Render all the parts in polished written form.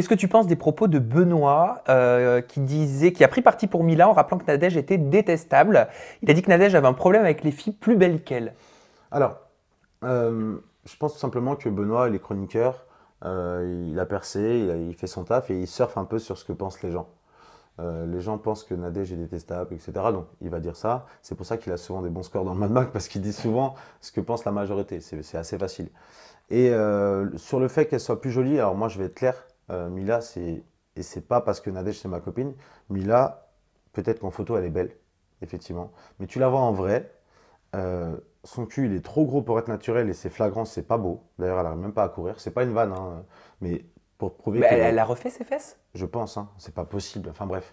Qu'est-ce que tu penses des propos de Benoît qui a pris parti pour Mila en rappelant que Nadège était détestable? Il a dit que Nadège avait un problème avec les filles plus belles qu'elle. Alors, je pense tout simplement que Benoît, il est chroniqueur, il a percé, il fait son taf et il surfe un peu sur ce que pensent les gens. Les gens pensent que Nadège est détestable, etc. Donc il va dire ça. C'est pour ça qu'il a souvent des bons scores dans le Mad Max parce qu'il dit souvent ce que pense la majorité. C'est assez facile. Et sur le fait qu'elle soit plus jolie, alors moi je vais être clair, Mila, et c'est pas parce que Nadège c'est ma copine. Mila, peut-être qu'en photo elle est belle, effectivement. Mais tu la vois en vrai, son cul il est trop gros pour être naturel et c'est flagrant, c'est pas beau. D'ailleurs elle arrive même pas à courir. C'est pas une vanne, hein, mais pour prouver Mais que elle a refait ses fesses? je pense, hein, c'est pas possible. Enfin bref.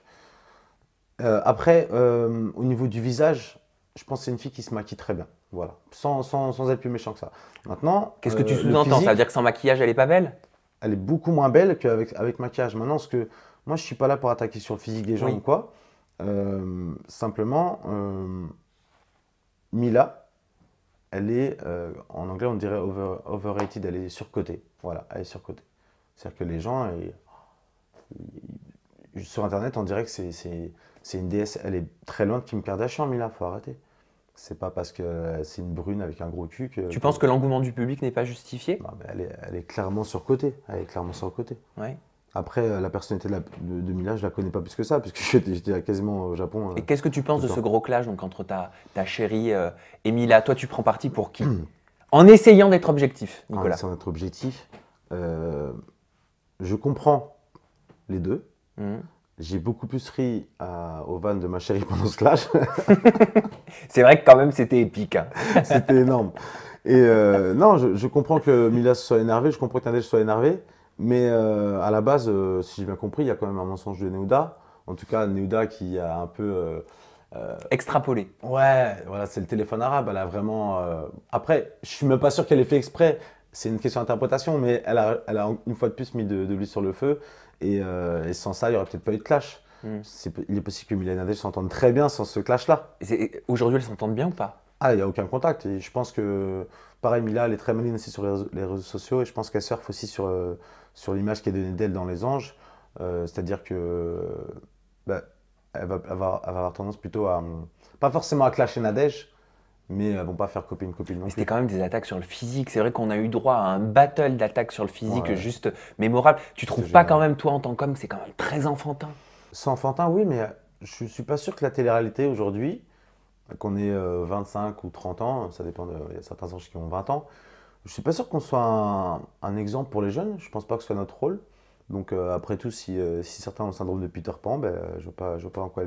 Après, au niveau du visage, je pense que c'est une fille qui se maquille très bien. Voilà. Sans être plus méchant que ça. Maintenant, Qu'est-ce que tu le sous-entends? Ça veut dire physique, que sans maquillage, elle est pas belle? elle est beaucoup moins belle qu'avec maquillage. Maintenant, moi, je suis pas là pour attaquer sur le physique des gens ou Oui. quoi. Simplement, Mila, elle est, en anglais, on dirait overrated. Elle est surcotée. Voilà, elle est surcotée. C'est-à-dire que les gens, sur Internet, on dirait que c'est une déesse. Elle est très loin de Kim Kardashian, Mila, faut arrêter. C'est pas parce que c'est une brune avec un gros cul Tu penses que l'engouement du public n'est pas justifié? Non, mais elle est clairement surcotée. Elle est clairement surcotée. Ouais. Après, la personnalité de Mila, je la connais pas plus que ça, puisque j'étais quasiment au Japon Et qu'est-ce que tu penses tout le de ce temps. gros clash donc, entre ta chérie et Mila? Toi, tu prends parti pour qui? En essayant d'être objectif, Ah, Nicolas. c'est notre objectif. Euh, je comprends les deux. Mhm. J'ai beaucoup plus ri au van de ma chérie pendant ce clash. C'est vrai que quand même, c'était épique, hein. C'était énorme. Et non, je comprends que Mila soit énervée, je comprends que Nadège soit énervé, mais à la base, si j'ai bien compris, il y a quand même un mensonge de Neuda. En tout cas, Neuda qui a un peu. Extrapolé. Ouais, voilà, c'est le téléphone arabe. Elle a vraiment. Après, je suis même pas sûr qu'elle ait fait exprès. C'est une question d'interprétation, mais elle a une fois de plus mis de l'huile sur le feu. Et sans ça, il n'y aurait peut-être pas eu de clash. Mhm. Il est possible que Mila et Nadège s'entendent très bien sans ce clash-là. Aujourd'hui, elles s'entendent bien ou pas? Ah, il n'y a aucun contact. Et je pense que, pareil, Mila, elle est très maligne aussi sur les réseaux sociaux. Et je pense qu'elle surfe aussi sur l'image qui est donnée d'elle dans Les Anges. C'est-à-dire que bah, elle va avoir tendance plutôt à, pas forcément à clasher Nadège, mais elles vont pas faire copine-copine non Mais c'était plus. quand même des attaques sur le physique. C'est vrai qu'on a eu droit à un battle d'attaques sur le physique Ouais, juste mémorable. Tu c'était trouves pas quand génial. même, toi, en tant qu'homme, que c'est quand même très enfantin? C'est enfantin, oui, mais je suis pas sûr que la télé-réalité aujourd'hui, qu'on ait 25 ou 30 ans, ça dépend, il y a certains anges qui ont 20 ans, je suis pas sûr qu'on soit un exemple pour les jeunes. Je pense pas que ce soit notre rôle. Donc après tout, si certains ont le syndrome de Peter Pan, ben, je vois pas en quoi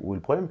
où est le problème.